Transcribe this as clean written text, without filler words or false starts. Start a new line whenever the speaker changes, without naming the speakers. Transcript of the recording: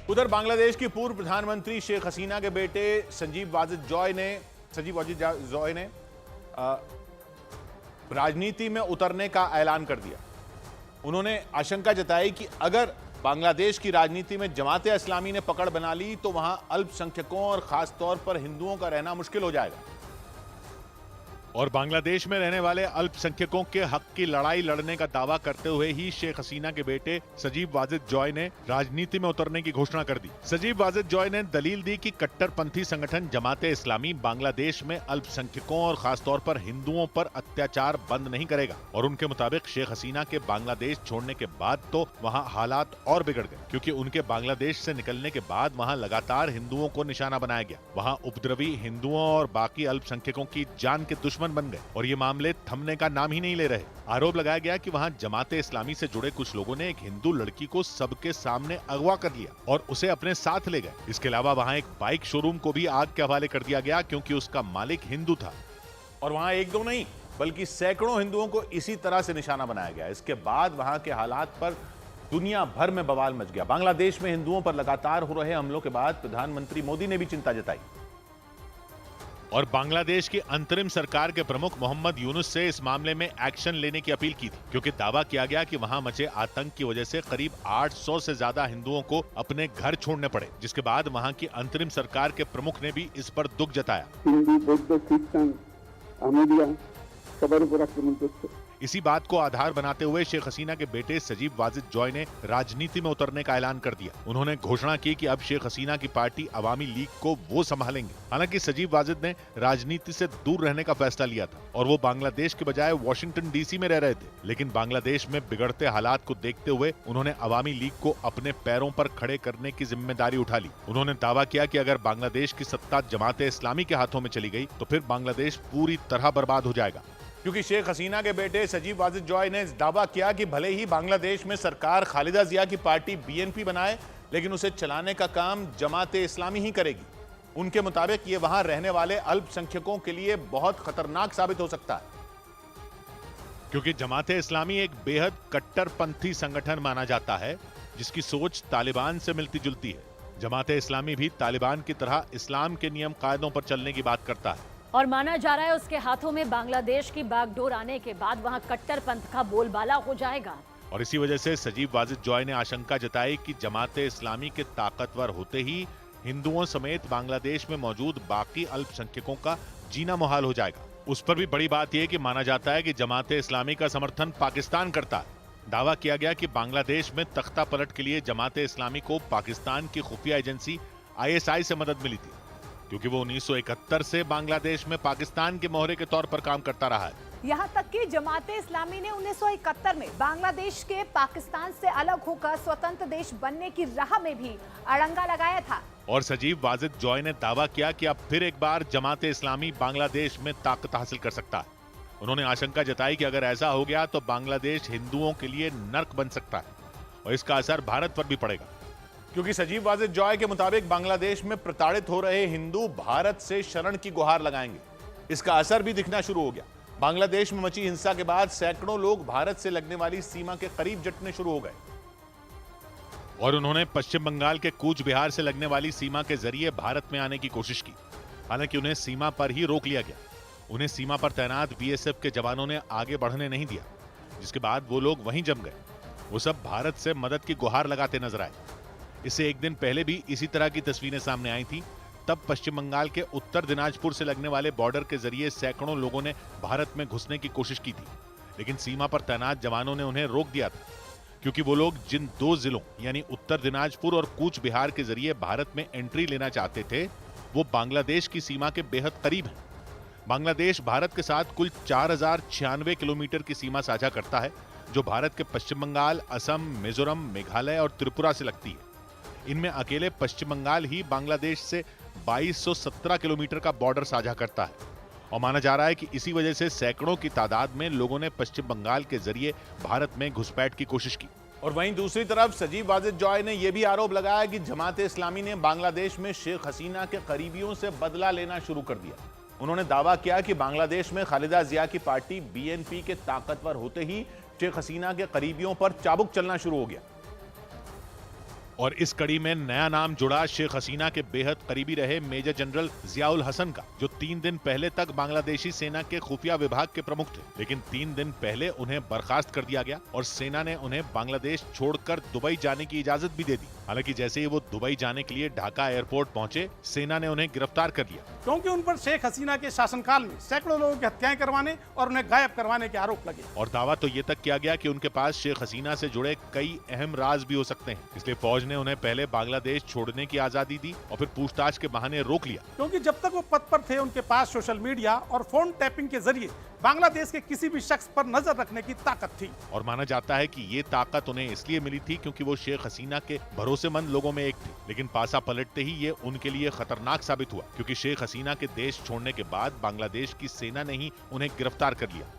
उधर बांग्लादेश की पूर्व प्रधानमंत्री शेख हसीना के बेटे सजीब वाजिद जॉय ने राजनीति में उतरने का ऐलान कर दिया। उन्होंने आशंका जताई कि अगर बांग्लादेश की राजनीति में जमात इस्लामी ने पकड़ बना ली तो वहां अल्पसंख्यकों और खासतौर पर हिंदुओं का रहना मुश्किल हो जाएगा और बांग्लादेश में रहने वाले अल्पसंख्यकों के हक की लड़ाई लड़ने का दावा करते हुए ही शेख हसीना के बेटे सजीब वाजिद जॉय ने राजनीति में उतरने की घोषणा कर दी। सजीब वाजिद जॉय ने दलील दी कि कट्टरपंथी संगठन जमात इस्लामी बांग्लादेश में अल्पसंख्यकों और खासतौर पर हिंदुओं पर अत्याचार बंद नहीं करेगा और उनके मुताबिक शेख हसीना के बांग्लादेश छोड़ने के बाद तो वहाँ हालात और बिगड़ गए, क्योंकि उनके बांग्लादेश से निकलने के बाद वहाँ लगातार हिंदुओं को निशाना बनाया गया। वहाँ उपद्रवी हिंदुओं और बाकी अल्पसंख्यकों की जान के दुश्मन बन गए और ये मामले थमने का नाम ही नहीं ले रहे। आरोप लगाया गया कि वहां जमात इस्लामी से जुड़े कुछ लोगों ने एक हिंदू लड़की को सबके सामने अगवा कर लिया और उसे अपने साथ ले गए। इसके अलावा वहां एक बाइक शोरूम को भी आग के हवाले कर दिया गया क्योंकि उसका मालिक हिंदू था और वहां एक दो नहीं बल्कि सैकड़ों हिंदुओं को इसी तरह से निशाना बनाया गया। इसके बाद वहां के हालात पर दुनिया भर में बवाल मच गया। बांग्लादेश में हिंदुओं पर लगातार हो रहे हमलों के बाद प्रधानमंत्री मोदी ने भी चिंता जताई और बांग्लादेश की अंतरिम सरकार के प्रमुख मोहम्मद यूनुस से इस मामले में एक्शन लेने की अपील की थी, क्योंकि दावा किया गया कि वहां मचे आतंक की वजह से करीब 800 से ज्यादा हिंदुओं को अपने घर छोड़ने पड़े, जिसके बाद वहां की अंतरिम सरकार के प्रमुख ने भी इस पर दुख जताया।
हिंदू, बौद्ध, क्रिश्चियन, अहमदिया सबर पर आक्रमण करते।
इसी बात को आधार बनाते हुए शेख हसीना के बेटे सजीब वाजिद जॉय ने राजनीति में उतरने का ऐलान कर दिया। उन्होंने घोषणा की कि अब शेख हसीना की पार्टी अवामी लीग को वो संभालेंगे। हालांकि सजीब वाजिद ने राजनीति से दूर रहने का फैसला लिया था और वो बांग्लादेश के बजाय वॉशिंगटन डीसी में रह रहे थे, लेकिन बांग्लादेश में बिगड़ते हालात को देखते हुए उन्होंने अवामी लीग को अपने पैरों पर खड़े करने की जिम्मेदारी उठा ली। उन्होंने दावा किया कि अगर बांग्लादेश की सत्ता जमात इस्लामी के हाथों में चली गई तो फिर बांग्लादेश पूरी तरह बर्बाद हो जाएगा। क्योंकि शेख हसीना के बेटे सजीब वाजिद जॉय ने दावा किया कि भले ही बांग्लादेश में सरकार खालिदा जिया की पार्टी बीएनपी बनाए, लेकिन उसे चलाने का काम जमात इस्लामी ही करेगी। उनके मुताबिक ये वहां रहने वाले अल्पसंख्यकों के लिए बहुत खतरनाक साबित हो सकता है, क्योंकि जमात इस्लामी एक बेहद कट्टरपंथी संगठन माना जाता है जिसकी सोच तालिबान से मिलती जुलती है। जमात इस्लामी भी तालिबान की तरह इस्लाम के नियम कायदों पर चलने की बात करता है
और माना जा रहा है उसके हाथों में बांग्लादेश की बागडोर आने के बाद वहां कट्टरपंथ का बोलबाला हो जाएगा।
और इसी वजह से सजीब वाजिद जॉय ने आशंका जताई कि जमात इस्लामी के ताकतवर होते ही हिंदुओं समेत बांग्लादेश में मौजूद बाकी अल्पसंख्यकों का जीना मुहाल हो जाएगा। उस पर भी बड़ी बात यह कि माना जाता है कि जमात इस्लामी का समर्थन पाकिस्तान करता है। दावा किया गया कि बांग्लादेश में तख्ता पलट के लिए जमात इस्लामी को पाकिस्तान की खुफिया एजेंसी ISI से मदद मिली थी, क्योंकि वो 1971 से बांग्लादेश में पाकिस्तान के मोहरे के तौर पर काम करता रहा है।
यहाँ तक कि जमात इस्लामी ने 1971 में बांग्लादेश के पाकिस्तान से अलग होकर स्वतंत्र देश बनने की राह में भी अड़ंगा लगाया था।
और सजीब वाजिद जॉय ने दावा किया कि अब फिर एक बार जमात इस्लामी बांग्लादेश में ताकत हासिल कर सकता है। उन्होंने आशंका जताई कि अगर ऐसा हो गया तो बांग्लादेश हिंदुओं के लिए नर्क बन सकता है और इसका असर भारत पर भी पड़ेगा, क्योंकि सजीब वाजिद जॉय के मुताबिक बांग्लादेश में प्रताड़ित हो रहे हिंदू भारत से शरण की गुहार लगाएंगे। इसका असर भी दिखना शुरू हो गया। बांग्लादेश में मची हिंसा के बाद सैकड़ों लोग भारत से लगने वाली सीमा के करीब जटने शुरू हो गए और उन्होंने पश्चिम बंगाल के कूच बिहार से लगने वाली सीमा के जरिए भारत में आने की कोशिश की। हालांकि उन्हें सीमा पर ही रोक लिया गया। उन्हें सीमा पर तैनात BSF के जवानों ने आगे बढ़ने नहीं दिया, जिसके बाद वो लोग वहीं जम गए। वो सब भारत से मदद की गुहार लगाते नजर आए। इससे एक दिन पहले भी इसी तरह की तस्वीरें सामने आई थी। तब पश्चिम बंगाल के उत्तर दिनाजपुर से लगने वाले बॉर्डर के जरिए सैकड़ों लोगों ने भारत में घुसने की कोशिश की थी, लेकिन सीमा पर तैनात जवानों ने उन्हें रोक दिया था, क्योंकि वो लोग जिन दो जिलों यानी उत्तर दिनाजपुर और कूच बिहार के जरिए भारत में एंट्री लेना चाहते थे वो बांग्लादेश की सीमा के बेहद करीब है। बांग्लादेश भारत के साथ कुल 4096 किलोमीटर की सीमा साझा करता है, जो भारत के पश्चिम बंगाल, असम, मिजोरम, मेघालय और त्रिपुरा से लगती है। इनमें अकेले पश्चिम बंगाल ही बांग्लादेश से 2217 किलोमीटर का बॉर्डर साझा करता है और माना जा रहा है कि इसी वजह से सैकड़ों की तादाद में लोगों ने पश्चिम बंगाल के जरिए भारत में घुसपैठ की कोशिश की। और वहीं दूसरी तरफ सजीब वाजिद जॉय ने यह भी आरोप लगाया कि जमात इस्लामी ने बांग्लादेश में शेख हसीना के करीबियों से बदला लेना शुरू कर दिया। उन्होंने दावा किया कि बांग्लादेश में खालिदा जिया की पार्टी BNP के ताकतवर होते ही शेख हसीना के करीबियों पर चाबुक चलना शुरू हो गया। और इस कड़ी में नया नाम जुड़ा शेख हसीना के बेहद करीबी रहे मेजर जनरल जियाउल हसन का, जो 3 दिन पहले तक बांग्लादेशी सेना के खुफिया विभाग के प्रमुख थे। लेकिन 3 दिन पहले उन्हें बर्खास्त कर दिया गया और सेना ने उन्हें बांग्लादेश छोड़कर दुबई जाने की इजाजत भी दे दी। हालांकि जैसे ही वो दुबई जाने के लिए ढाका एयरपोर्ट पहुंचे, सेना ने उन्हें गिरफ्तार कर लिया,
क्योंकि उन पर शेख हसीना के शासनकाल में सैकड़ों लोगों की हत्याएं करवाने और उन्हें गायब करवाने के आरोप लगे।
और दावा तो ये तक किया गया कि उनके पास शेख हसीना से जुड़े कई अहम राज भी हो सकते हैं। इसलिए फौज ने उन्हें पहले बांग्लादेश छोड़ने की आजादी दी और फिर पूछताछ के बहाने रोक लिया,
क्योंकि जब तक वो पद पर थे उनके पास सोशल मीडिया और फोन टैपिंग के जरिए बांग्लादेश के किसी भी शख्स पर नजर रखने की ताकत थी।
और माना जाता है कि ये ताकत उन्हें इसलिए मिली थी क्योंकि वो शेख हसीना के भरोसेमंद लोगों में एक थे। लेकिन पासा पलटते ही ये उनके लिए खतरनाक साबित हुआ, क्योंकि शेख हसीना के देश छोड़ने के बाद बांग्लादेश की सेना ने ही उन्हें गिरफ्तार कर लिया